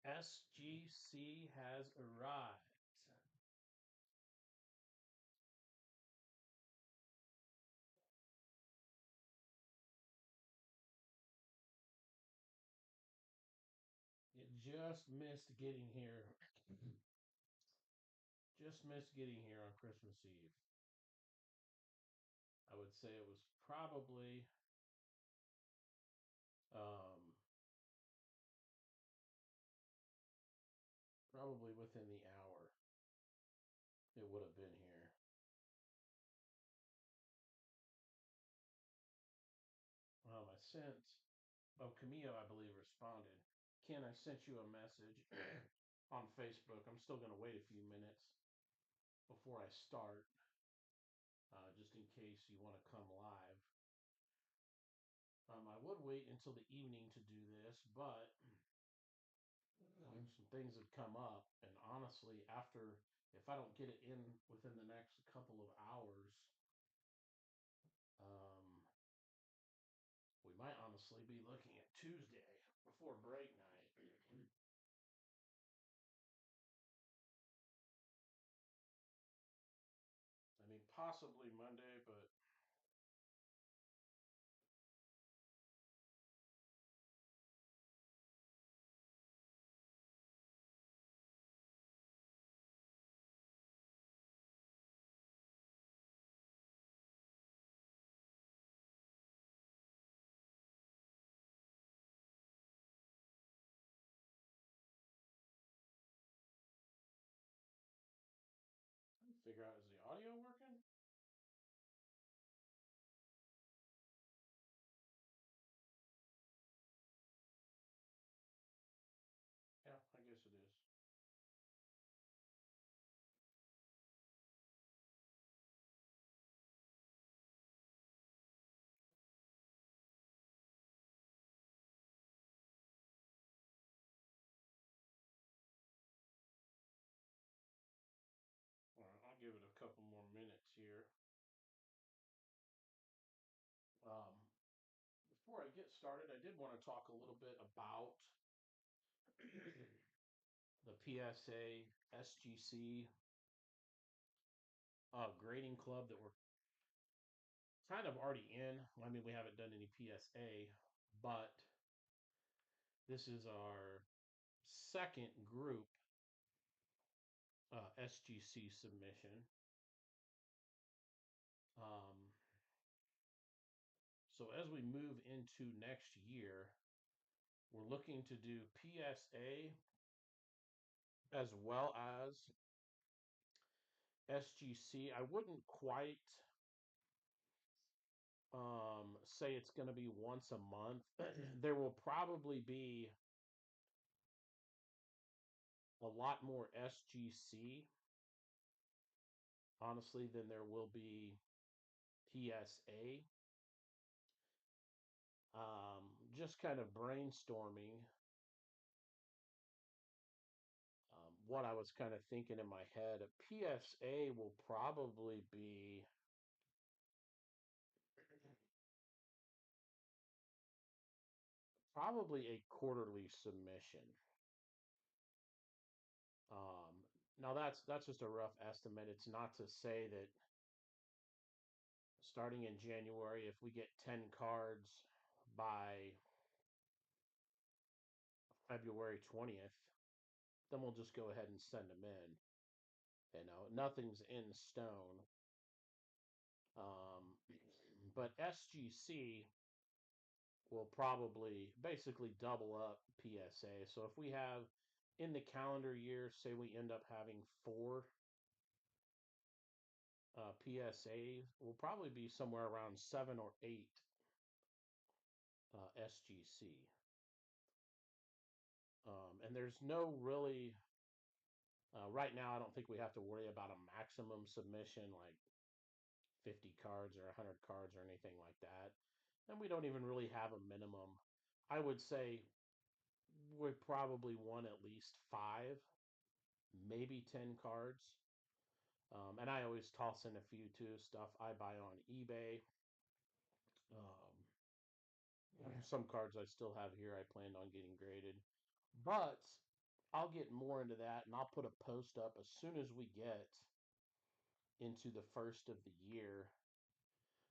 SGC has arrived. It just missed getting here. Just missed getting here on Christmas Eve. I would say it was um, probably within the hour it would have been here. I sent, Camille, I believe, responded. Ken, I sent you a message on Facebook. I'm still going to wait a few minutes before I start, just in case you want to come live. I would wait until the evening to do this, but some things have come up, and honestly, if I don't get it in within the next couple of hours, um, we might honestly be looking at Tuesday before break night. I mean, possibly Monday, but figure out, is the audio working? Yeah, I guess it is. All right, I'll give it a couple more minutes here. Um, Before I get started, I did want to talk a little bit about the PSA SGC grading club that we're kind of already in. I mean, we haven't done any PSA, but this is our second group SGC submission. Um, so as we move into next year, we're looking to do PSA as well as SGC. I wouldn't quite say it's going to be once a month. There will probably be a lot more SGC, honestly, than there will be PSA. Just kind of brainstorming what I was kind of thinking in my head. A PSA will probably be a quarterly submission. Now that's just a rough estimate. It's not to say that starting in January, if we get 10 cards by February 20th, then we'll just go ahead and send them in. You know, nothing's in stone. Um, but SGC will probably basically double up PSA. So if we have in the calendar year, say we end up having 4 PSAs, will probably be somewhere around 7 or 8 SGC. And there's no really, right now, I don't think we have to worry about a maximum submission like 50 cards or 100 cards or anything like that. And we don't even really have a minimum. I would say we probably want at least 5, maybe 10 cards. And I always toss in a few too, stuff I buy on eBay. Um, some cards I still have here I planned on getting graded. But I'll get more into that, and I'll put a post up as soon as we get into the first of the year.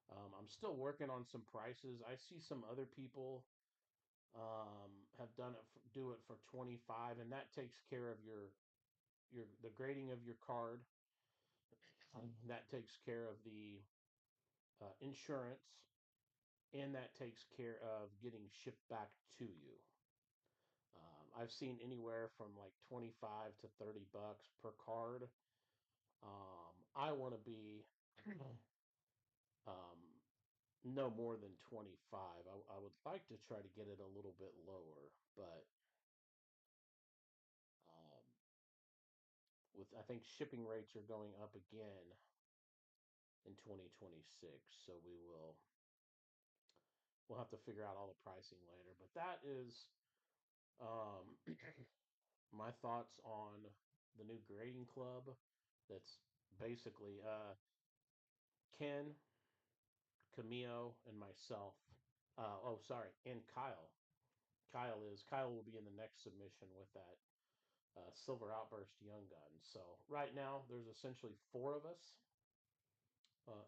I'm still working on some prices. I see some other people have done it do it for 25, and that takes care of your the grading of your card. That takes care of the insurance, and that takes care of getting shipped back to you. I've seen anywhere from like 25 to 30 bucks per card. I want to be um, no more than 25. I would like to try to get it a little bit lower, but um, with I think shipping rates are going up again in 2026, so we'll have to figure out all the pricing later. But that is um, my thoughts on the new grading club. That's basically Ken, Camille, and myself. Oh, sorry, and Kyle. Kyle will be in the next submission with that Silver Outburst Young Gun. So right now there's essentially four of us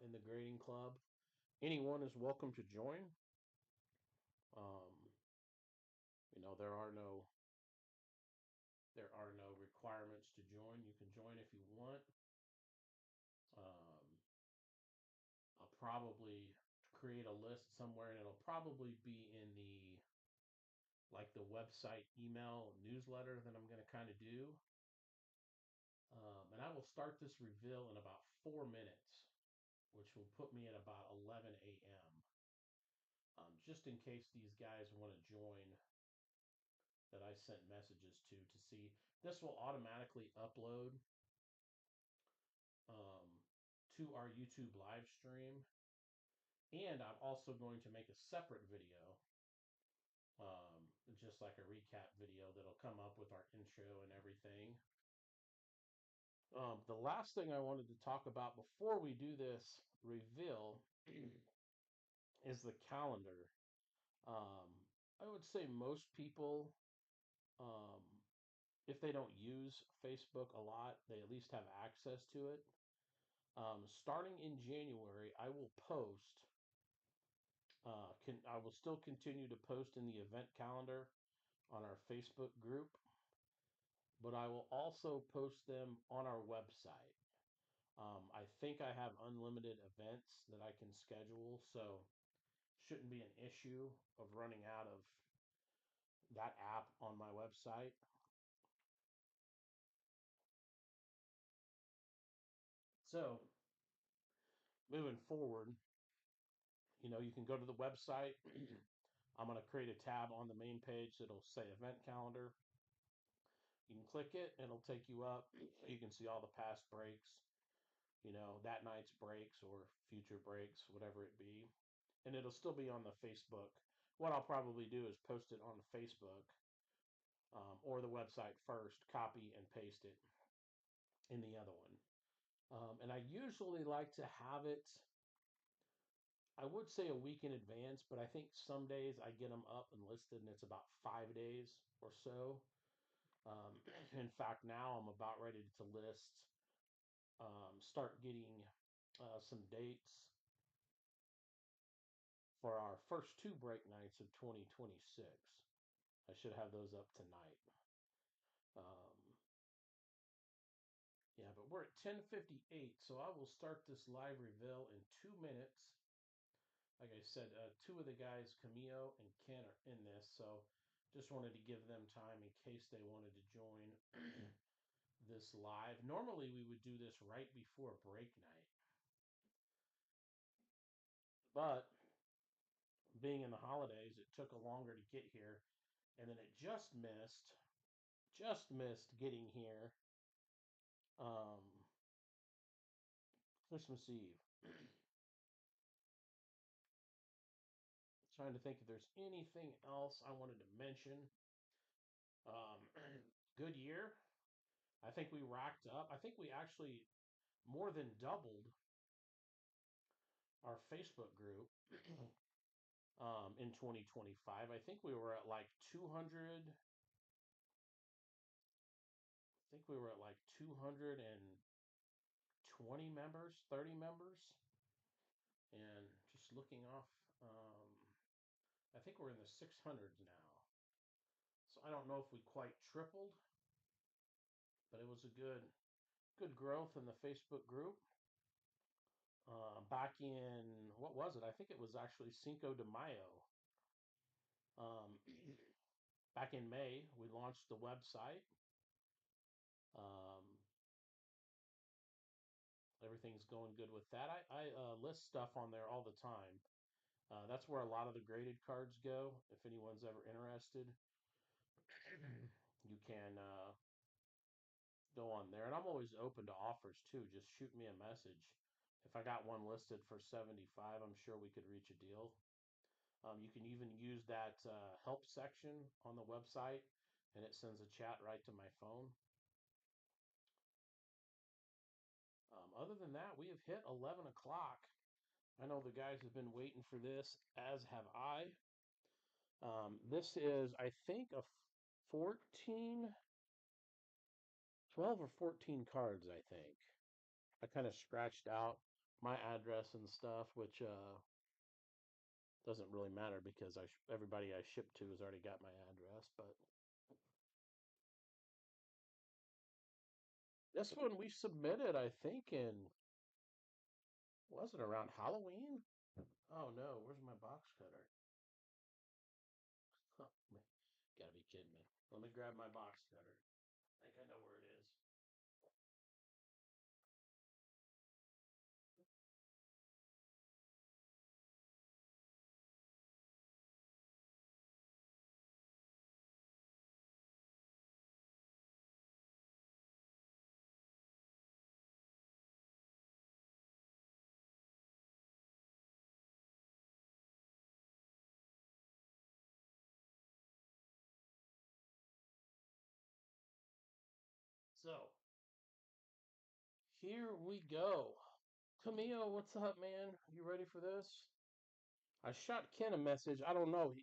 in the grading club. Anyone is welcome to join. Um, there are no requirements to join. You can join if you want. Um, I'll probably create a list somewhere, and it'll probably be in the website email newsletter that I'm going to kind of do. And I will start this reveal in about 4 minutes, which will put me at about 11 a.m. Just in case these guys want to join that I sent messages to see. This will automatically upload um, to our YouTube live stream. And I'm also going to make a separate video, just like a recap video that'll come up with our intro and everything. The last thing I wanted to talk about before we do this reveal is the calendar. I would say most people, um, if they don't use Facebook a lot, they at least have access to it. Starting in January, I will post. I will still continue to post in the event calendar on our Facebook group, but I will also post them on our website. I think I have unlimited events that I can schedule, so shouldn't be an issue of running out of that app on my website. So moving forward, you can go to the website. I'm going to create a tab on the main page that'll say event calendar. You can click it and it'll take you up. You can see all the past breaks, that night's breaks or future breaks, whatever it be. And it'll still be on the Facebook. What I'll probably do is post it on Facebook or the website first, copy and paste it in the other one. And I usually like to have it, I would say a week in advance, but I think some days I get them up and listed and it's about 5 days or so. In fact, now I'm about ready to list, start getting some dates for our first two break nights of 2026. I should have those up tonight. Um, yeah, but we're at 10:58, so I will start this live reveal in 2 minutes. Like I said, two of the guys, Camille and Ken, are in this, so just wanted to give them time in case they wanted to join this live. Normally, we would do this right before break night, but being in the holidays, it took a longer to get here, and then it just missed getting here um, Christmas Eve. Trying to think if there's anything else I wanted to mention. Um, good year. I think we racked up. I think we actually more than doubled our Facebook group in 2025. I think we were at like 200. think we were at like 220 members, 30 members, and just looking off, I think we're in the 600s now. So I don't know if we quite tripled, but it was a good growth in the Facebook group. Back in, what was it? I think it was actually Cinco de Mayo. Um, Back in May, we launched the website. Um, Everything's going good with that. I list stuff on there all the time. That's where a lot of the graded cards go. If anyone's ever interested, you can go on there. And I'm always open to offers too. Just shoot me a message. If I got one listed for 75, I'm sure we could reach a deal. You can even use that help section on the website, and it sends a chat right to my phone. Other than that, we have hit 11 o'clock. I know the guys have been waiting for this, as have I. This is, I think, a 14, 12 or 14 cards, I think. I kind of scratched out my address and stuff, which doesn't really matter because everybody I shipped to has already got my address. But this one we submitted, I think, was it around Halloween? Oh no, where's my box cutter? Oh, man, gotta be kidding me. Let me grab my box cutter. I think I know where it is. So, here we go. Camille, what's up, man? You ready for this? I shot Ken a message. I don't know.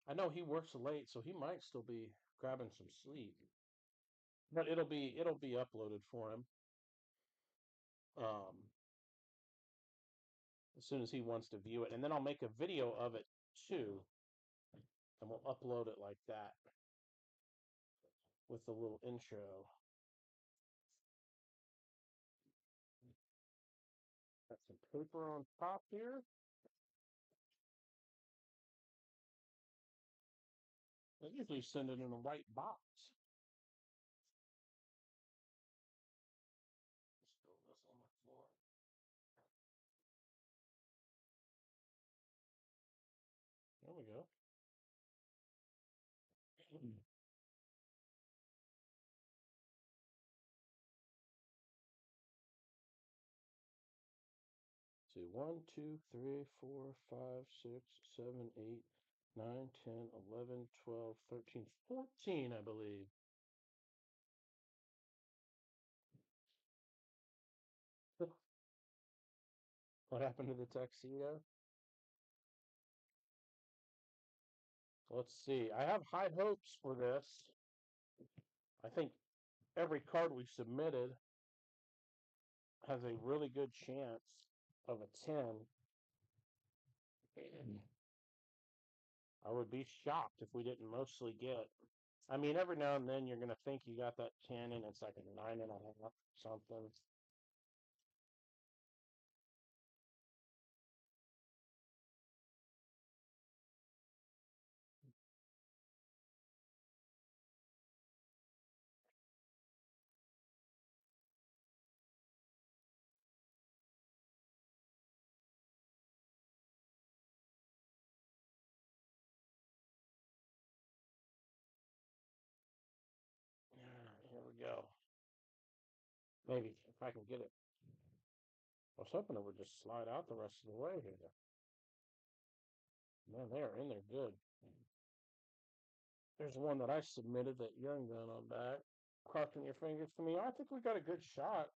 I know he works late, so he might still be grabbing some sleep. But it'll be uploaded for him. Um, as soon as he wants to view it, and then I'll make a video of it too, and we'll upload it like that with the little intro. Got some paper on top here. I usually send it in a white box. Spill this on the floor. 'There we go. See, 1, 2, 3, 4, 5, 6, 7, 8, 9, 10, 11, 12, 13, 14, I believe. What happened to the tuxedo? Let's see. I have high hopes for this. I think every card we submitted has a really good chance of a 10. I would be shocked if we didn't mostly get. I mean, every now and then you're going to think you got that 10 and it's like a 9.5 something. Here we go. Maybe if I can get it. I was hoping it would just slide out the rest of the way here. Man, they are in there good. There's one that I submitted that young gun on back. Crossing your fingers for me. I think we got a good shot.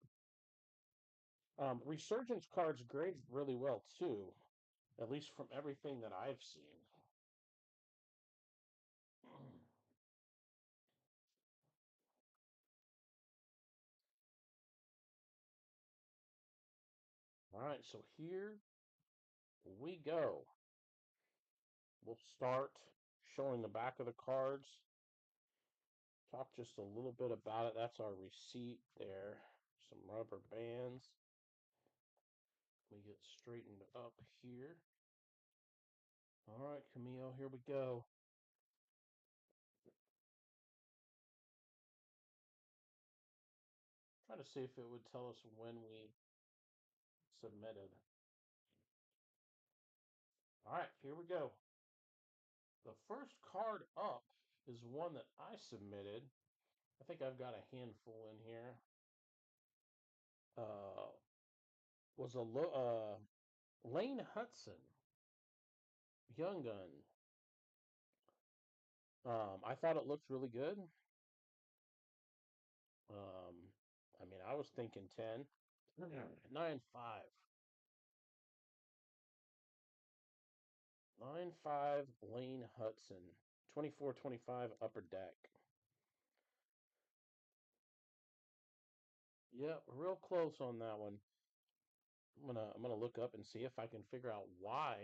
Resurgence cards grade really well too, at least from everything that I've seen. All right, so here we go. We'll start showing the back of the cards. Talk just a little bit about it. That's our receipt there. Some rubber bands. We get straightened up here. All right, Camille, here we go. Try to see if it would tell us when we submitted. All right, here we go. The first card up is one that I submitted. I think I've got a handful in here. Was a Lane Hudson, Young Gun. I thought it looked really good. Um, I mean, I was thinking 10. 9-5. 9-5 Lane Hudson. 24-25 upper deck. Yep, real close on that one. I'm gonna look up and see if I can figure out why.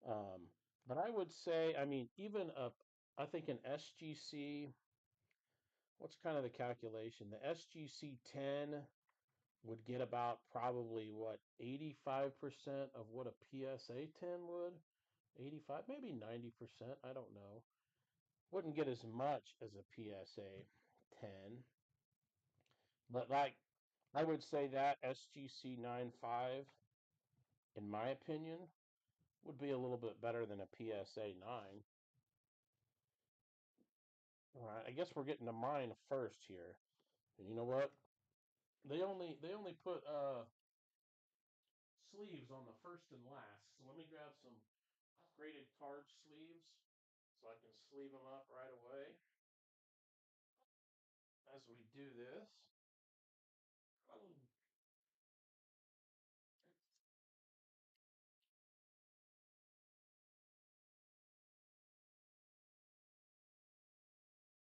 But I would say, I mean, even up, I think an SGC. What's kind of the calculation? The SGC 10 would get about probably what 85% of what a PSA 10 would. 85, maybe 90%. I don't know. Wouldn't get as much as a PSA 10. But like I would say that SGC 95, in my opinion, would be a little bit better than a PSA 9. All right, I guess we're getting to mine first here. And you know what? They only put sleeves on the first and last. So let me grab some graded card sleeves so I can sleeve them up right away as we do this.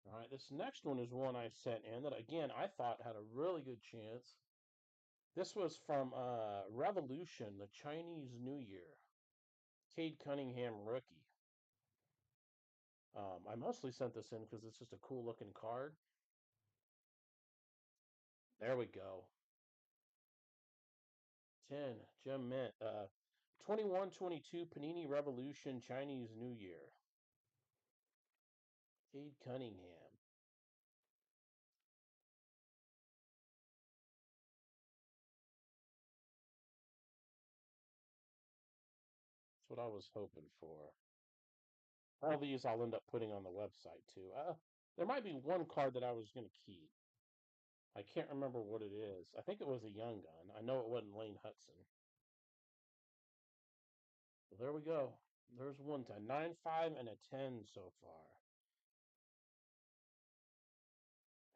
All right, this next one is one I sent in that again I thought had a really good chance. This was from Revolution, the Chinese New Year. Cade Cunningham rookie. I mostly sent this in because it's just a cool looking card. There we go. 10 Gem Mint. 21-22 Panini Revolution Chinese New Year. Cade Cunningham. That's what I was hoping for. All these I'll end up putting on the website too. There might be one card that I was going to keep. I can't remember what it is. I think it was a Young Gun. I know it wasn't Lane Hudson. Well, there we go. There's one to 9-5 and a 10 so far.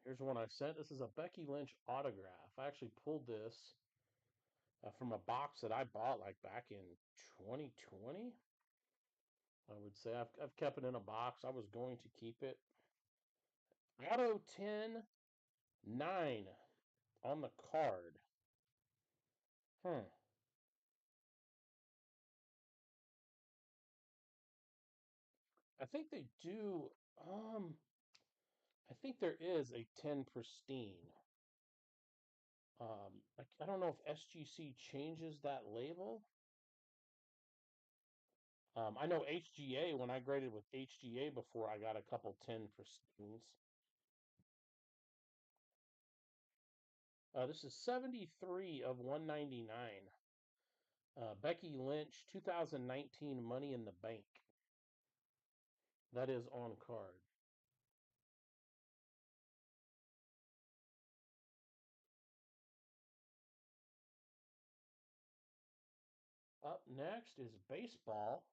Here's one I sent. This is a Becky Lynch autograph. I actually pulled this from a box that I bought like back in 2020. I would say I've kept it in a box. I was going to keep it. Auto 10 9 on the card. Hmm. I think they do. I think there is a 10 pristine. I don't know if SGC changes that label. I know HGA, when I graded with HGA before, I got a couple 10 pristines. This is 73 of 199. Becky Lynch, 2019 Money in the Bank. That is on card. Up next is baseball.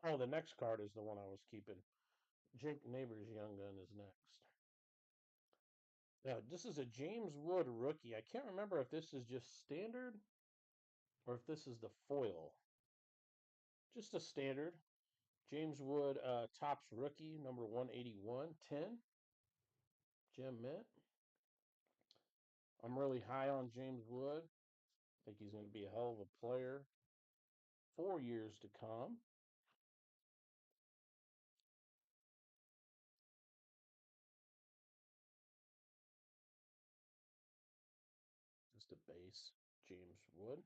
Oh, the next card is the one I was keeping. Jake Neighbors' Young Gun is next. This is a James Wood rookie. I can't remember if this is just standard or if this is the foil. Just a standard. James Wood, Topps rookie, number 181, 10. Gem mint. I'm really high on James Wood. I think he's going to be a hell of a player for years to come. Just a base, James Wood.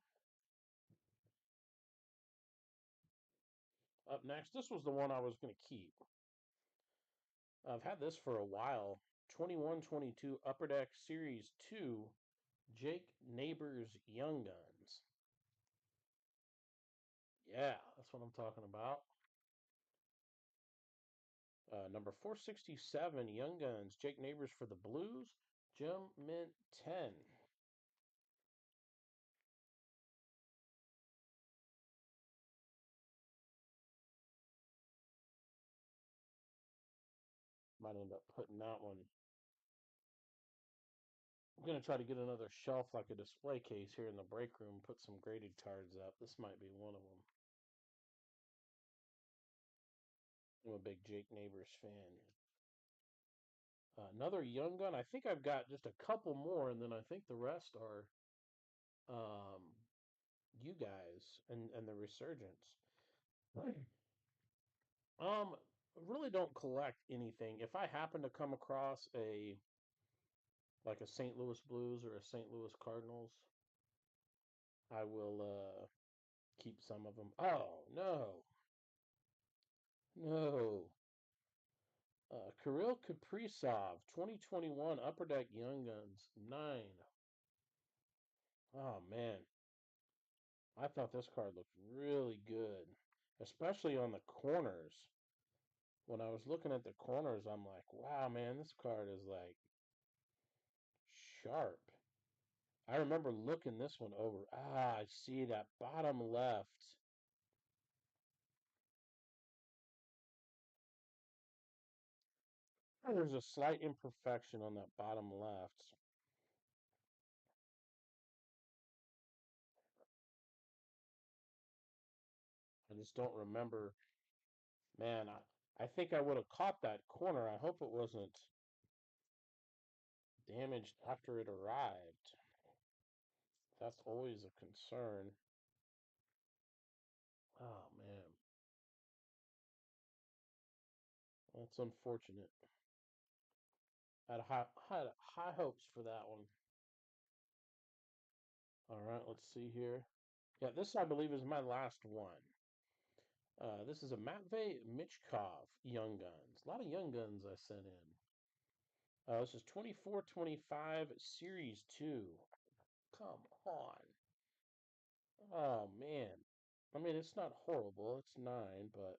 Up next, this was the one I was going to keep. I've had this for a while. 21-22 Upper Deck Series 2, Jake Neighbors Young Guns. Yeah, that's what I'm talking about. Number 467, Young Guns, Jake Neighbors for the Blues, Gem Mint 10. Might end up putting that one. I'm going to try to get another shelf like a display case here in the break room, put some graded cards up. This might be one of them. I'm a big Jake Neighbors fan. Another Young Gun. I think I've got just a couple more, and then I think the rest are you guys and the Resurgence. Really don't collect anything. If I happen to come across like a St. Louis Blues or a St. Louis Cardinals, I will keep some of them. Oh no, no. Kirill Kaprizov, 2021 Upper Deck Young Guns, 9. Oh man, I thought this card looked really good, especially on the corners. When I was looking at the corners, I'm like, wow, man, this card is like sharp. I remember looking this one over. Ah, I see that bottom left. There's a slight imperfection on that bottom left. I just don't remember. Man, I think I would have caught that corner. I hope it wasn't damaged after it arrived. That's always a concern. Oh, man. That's unfortunate. Had high hopes for that one. All right, let's see here. Yeah, this I believe is my last one. This is a Matvey Michkov Young Guns. A lot of Young Guns I sent in. This is 24-25 Series 2. Come on. Oh, man. I mean, it's not horrible. It's 9, but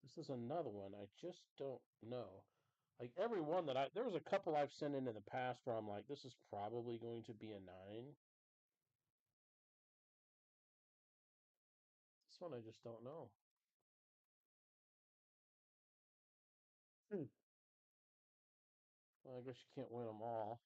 this is another one. I just don't know. Like, every one that there was a couple I've sent in the past where I'm like, this is probably going to be a 9. This one I just don't know. Hmm. Well, I guess you can't win them all.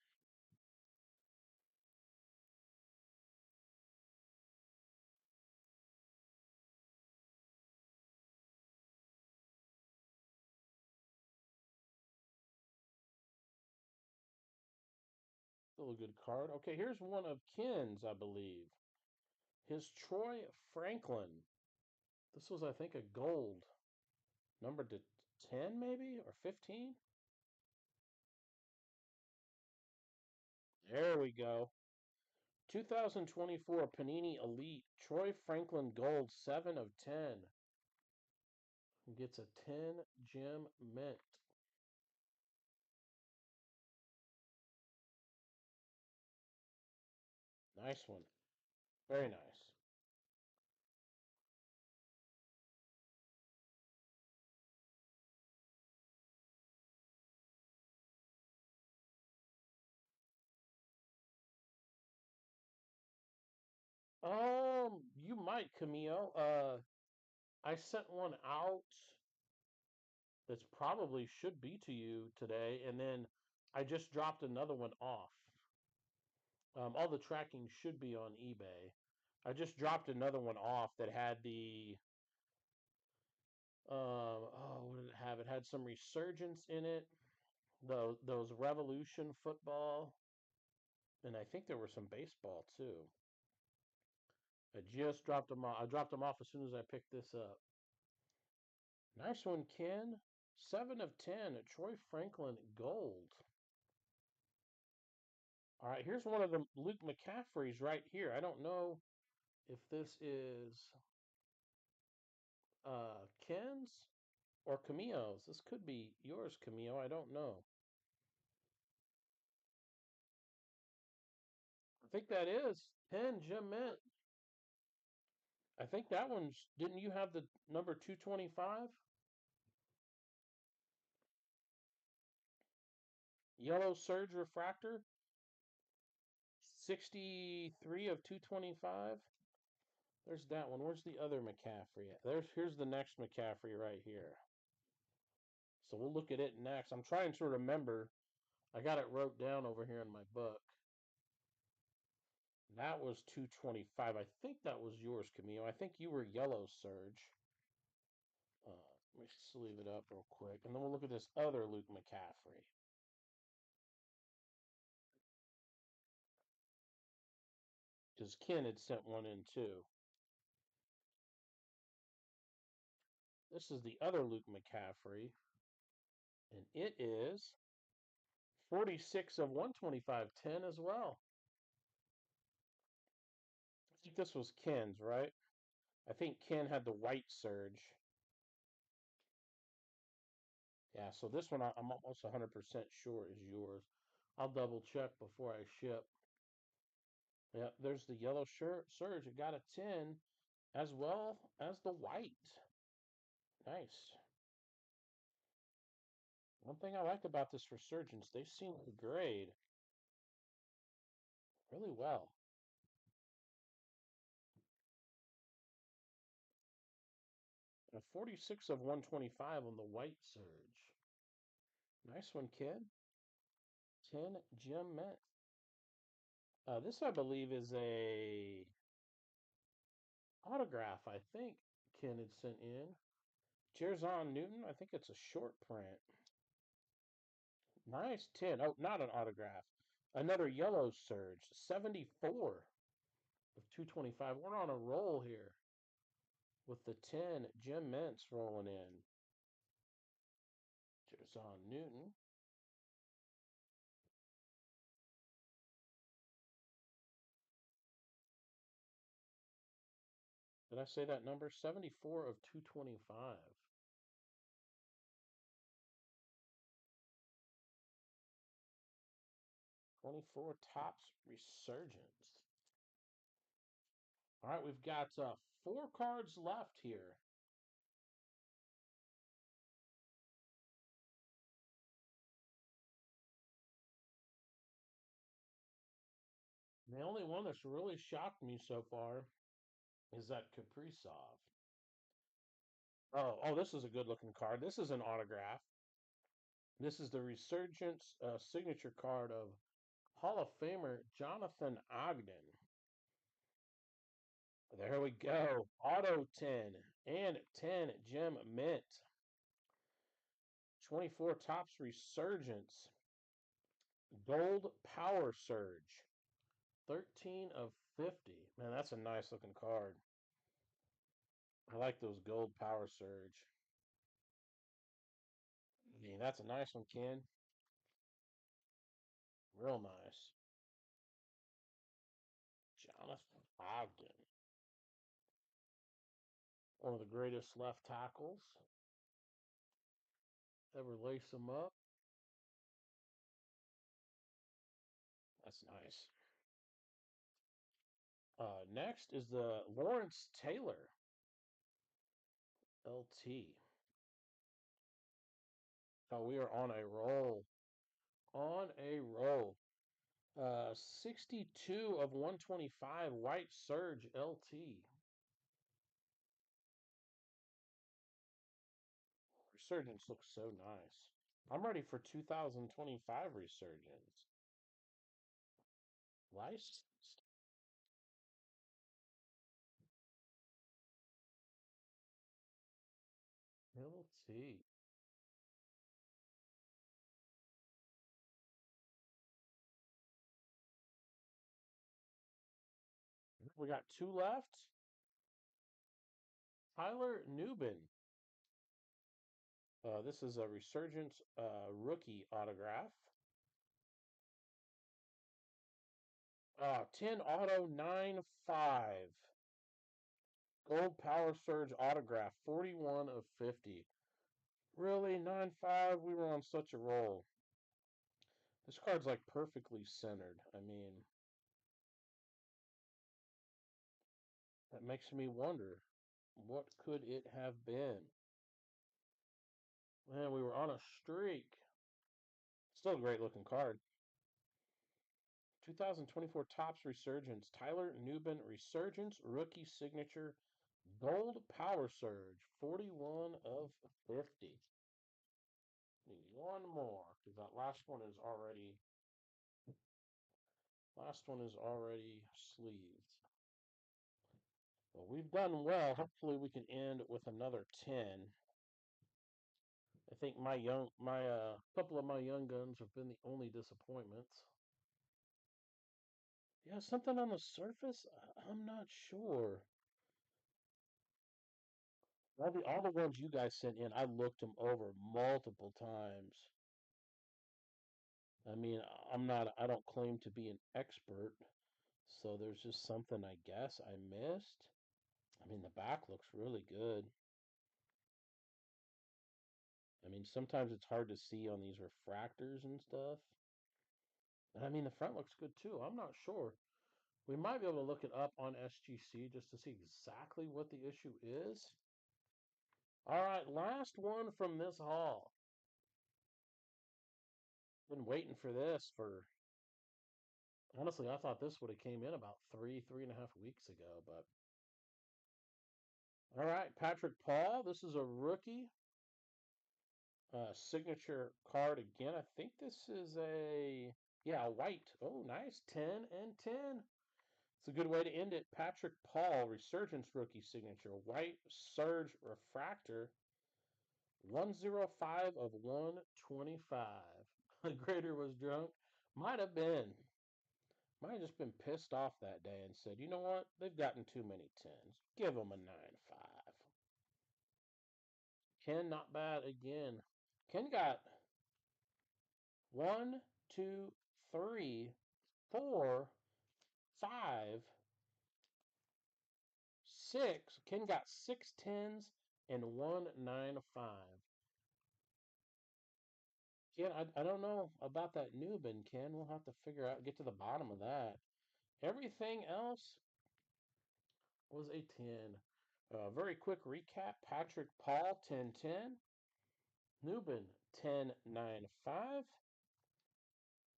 Still a good card. Okay, here's one of Ken's, I believe. His Troy Franklin. This was, I think, a gold. Number to 10, maybe? Or 15? There we go. 2024 Panini Elite. Troy Franklin Gold, 7 of 10. Gets a 10 gem mint. Nice one. Very nice. You might, Camille. I sent one out that's probably should be to you today, and then I just dropped another one off. All the tracking should be on eBay. I just dropped another one off that had Oh, what did it have? It had some resurgence in it. Those Revolution football, and I think there was some baseball too. I just dropped them off. I dropped them off as soon as I picked this up. Nice one, Ken. 7 of 10. Troy Franklin Gold. All right, here's one of the Luke McCaffreys right here. I don't know if this is Ken's or Camille's. This could be yours, Camille. I don't know. I think that is 10, Jim Mint. I think that one's. Didn't you have the number 225? Yellow Surge Refractor. 63 of 225. There's that one. Where's the other McCaffrey? Here's the next McCaffrey right here. So we'll look at it next. I'm trying to remember. I got it wrote down over here in my book. That was 225. I think that was yours, Camille. I think you were Yellow Surge. Let me sleeve it up real quick. And then we'll look at this other Luke McCaffrey. Because Ken had sent one in too. This is the other Luke McCaffrey. And it is 46 of 125, 10 as well. I think this was Ken's, right? I think Ken had the white surge. Yeah, so this one I'm almost 100% sure is yours. I'll double check before I ship. Yeah, there's the yellow surge. It got a 10 as well as the white. Nice. One thing I like about this resurgence, they seem to grade really well. A 46 of 125 on the white surge. Nice one, kid. 10 Gem Mint. This, I believe, is a autograph, I think Ken had sent in. Jerzon Newton, I think it's a short print. Nice 10. Oh, not an autograph. Another yellow surge. 74 of 225. We're on a roll here with the 10 Gem Mints rolling in. Jerzon Newton. Did I say that number? 74 of 225. 24 Tops Resurgence. All right, we've got 4 cards left here. The only one that's really shocked me so far is that Kaprizov. Oh, this is a good looking card. This is an autograph. This is the Resurgence signature card of Hall of Famer Jonathan Ogden. There we go. Auto 10 and 10 Gem Mint. 24 Tops Resurgence. Gold Power Surge. 13 of 50. Man, that's a nice looking card. I like those gold Power Surge. Yeah, that's a nice one, Ken. Real nice. Jonathan Ogden. One of the greatest left tackles. Ever lace them up. That's nice. Next is the Lawrence Taylor LT. Oh, we are on a roll. On a roll. 62 of 125 White Surge LT. Resurgence looks so nice. I'm ready for 2025 Resurgence. Licensed. LT. We got two left. Tyler Newbin. This is a Resurgence rookie autograph. 10 auto 9-5. Gold Power Surge autograph, 41 of 50. Really, 9-5? We were on such a roll. This card's like perfectly centered. I mean, that makes me wonder, what could it have been? Man, we were on a streak. Still a great looking card. 2024 Topps Resurgence. Tyler Newbin Resurgence rookie signature gold power surge. 41 of 50. Need one more because that last one is already sleeved. Well, we've done well. Hopefully we can end with another 10. I think my couple of my young guns have been the only disappointments. Yeah, something on the surface? I'm not sure. All the ones you guys sent in, I looked them over multiple times. I mean, I don't claim to be an expert, so there's just something I guess I missed. I mean, the back looks really good. I mean, sometimes it's hard to see on these refractors and stuff. And I mean, the front looks good too. I'm not sure. We might be able to look it up on SGC just to see exactly what the issue is. All right, last one from this haul. Been waiting for this for, honestly, I thought this would have came in about 3.5 weeks ago, but all right, Patrick Paul. This is a rookie signature card again. I think this is a white. Oh, nice, 10 and 10. It's a good way to end it. Patrick Paul, Resurgence rookie signature, white Surge refractor, 105 of 125. The grader was drunk. Might have been. Might have just been pissed off that day and said, you know what? They've gotten too many 10s. Give them a 9-5. Ken, not bad again. Ken got 1, 2, 3, 4, 5, 6. Ken got 6 10s and 1 9-5. Ken, I don't know about that Newbin, Ken. We'll have to get to the bottom of that. Everything else was a 10. Very quick recap. Patrick Paul, 10-10. Newbin, 10-9-5.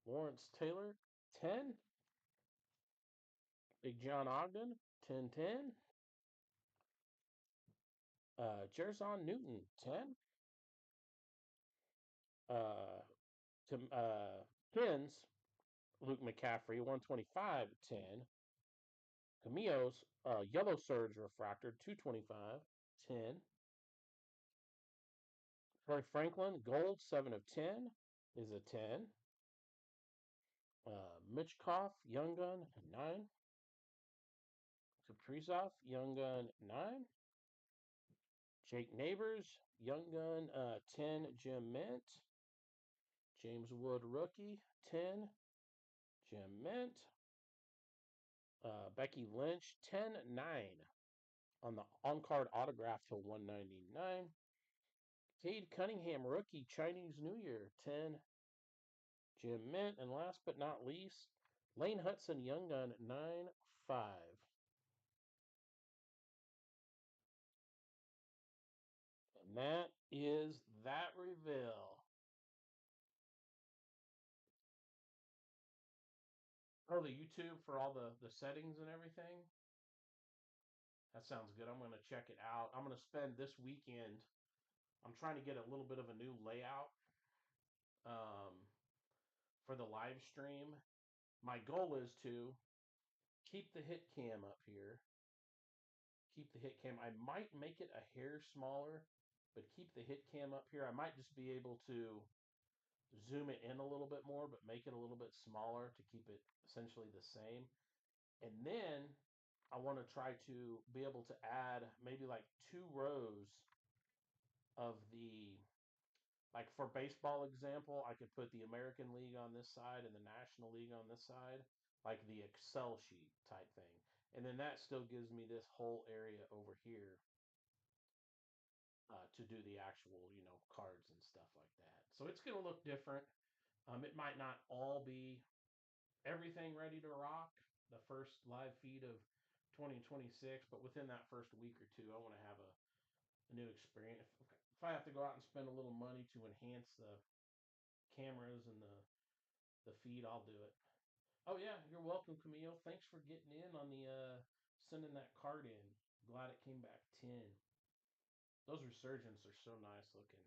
Lawrence Taylor, 10. Big John Ogden, 10-10. Jerzon Newton, 10. Uh, Pins, Luke McCaffrey, 125, 10. Camille's Yellow Surge Refractor, 225, 10. Troy Franklin, Gold, 7 of 10, is a 10. Mitchkoff, Young Gun, 9. Kaprizov, Young Gun, 9. Jake Neighbors, Young Gun, 10, Jim Mint. James Wood, Rookie, 10, Jim Mint. Becky Lynch, 10-9 on the on-card autograph to 199. Cade Cunningham, Rookie, Chinese New Year, 10, Jim Mint. And last but not least, Lane Hudson, Young Gun, 9-5. And that is that reveal. Oh, the YouTube for all the settings and everything? That sounds good. I'm going to check it out. I'm going to spend this weekend. I'm trying to get a little bit of a new layout um, for the live stream. My goal is to keep the hit cam up here. Keep the hit cam. I might make it a hair smaller but keep the hit cam up here. I might just be able to zoom it in a little bit more, but make it a little bit smaller to keep it essentially the same. And then I want to try to be able to add maybe like 2 rows of the, like for baseball example, I could put the American League on this side and the National League on this side, like the Excel sheet type thing. And then that still gives me this whole area over here to do the actual, cards and stuff like that. So it's going to look different. It might not all be everything ready to rock the first live feed of 2026, but within that first week or two, I want to have a new experience. If I have to go out and spend a little money to enhance the cameras and the feed, I'll do it. Oh yeah, you're welcome, Camille. Thanks for getting in on the sending that card in. Glad it came back 10. Those resurgents are so nice looking.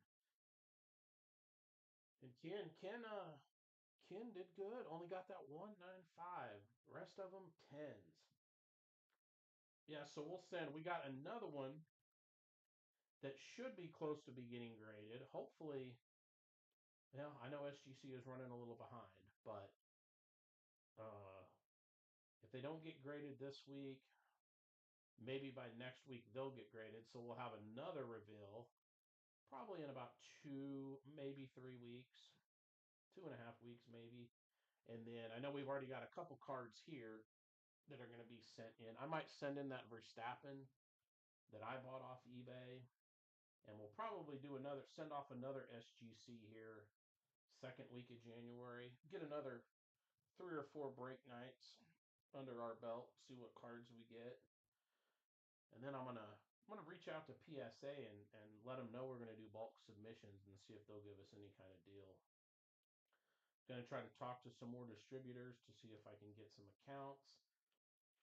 And Ken did good. Only got that 195. Rest of them 10s. Yeah, so we'll send. We got another one that should be close to be getting graded. Hopefully, I know SGC is running a little behind, but uh, if they don't get graded this week, maybe by next week they'll get graded. So we'll have another reveal probably in about 2, maybe 3 weeks, 2.5 weeks maybe. And then I know we've already got a couple cards here that are going to be sent in. I might send in that Verstappen that I bought off eBay, and we'll probably send off another SGC here second week of January. Get another 3 or 4 break nights under our belt, see what cards we get. And then I'm gonna reach out to PSA and let them know we're gonna do bulk submissions and see if they'll give us any kind of deal. Gonna try to talk to some more distributors to see if I can get some accounts.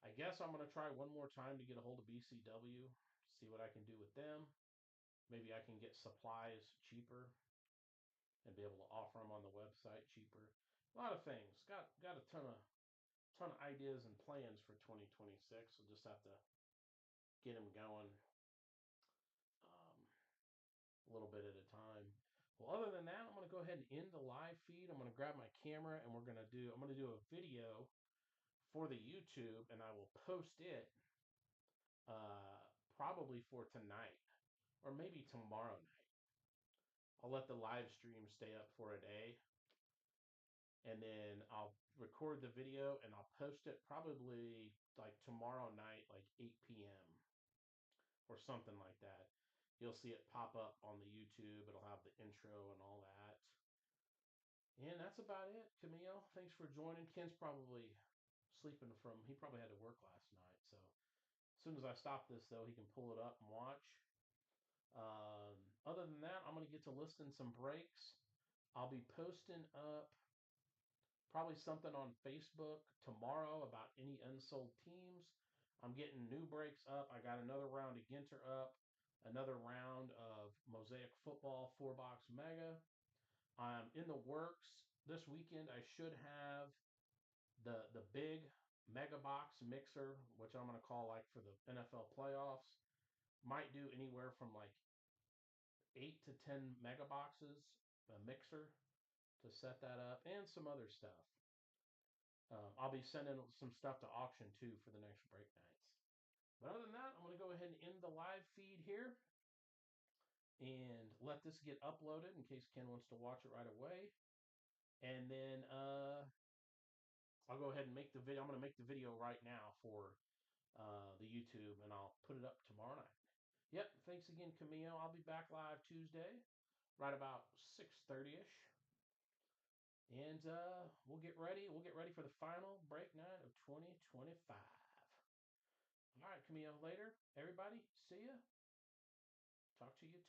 I guess I'm gonna try one more time to get a hold of BCW, see what I can do with them. Maybe I can get supplies cheaper and be able to offer them on the website cheaper. A lot of things. Got a ton of ideas and plans for 2026. We'll just have to get them going a little bit at a time. Well, other than that, I'm going to go ahead and end the live feed. I'm going to grab my camera and I'm going to do a video for the YouTube, and I will post it probably for tonight or maybe tomorrow night. I'll let the live stream stay up for a day, and then I'll record the video and I'll post it probably like tomorrow night, like 8 p.m. or something like that. You'll see it pop up on the YouTube. It'll have the intro and all that. And that's about it, Camille. Thanks for joining. Ken's probably sleeping he probably had to work last night. So as soon as I stop this, though, he can pull it up and watch. Other than that, I'm going to get to listing some breaks. I'll be posting up probably something on Facebook tomorrow about any unsold teams. I'm getting new breaks up. I got another round of Ginter up, another round of Mosaic Football 4-box Mega. In the works this weekend. I should have the big Mega Box mixer, which I'm going to call like for the NFL playoffs. Might do anywhere from like 8 to 10 mega boxes, a mixer to set that up, and some other stuff. I'll be sending some stuff to auction too for the next break nights. But other than that, I'm going to go ahead and end the live feed here and let this get uploaded in case Ken wants to watch it right away. And then I'll go ahead and make the video. I'm going to make the video right now for the YouTube, and I'll put it up tomorrow night. Yep. Thanks again, Camille. I'll be back live Tuesday, right about 6:30ish, and we'll get ready. We'll get ready for the final break night of 2025. All right, Camille. Later, everybody. See ya. Talk to you.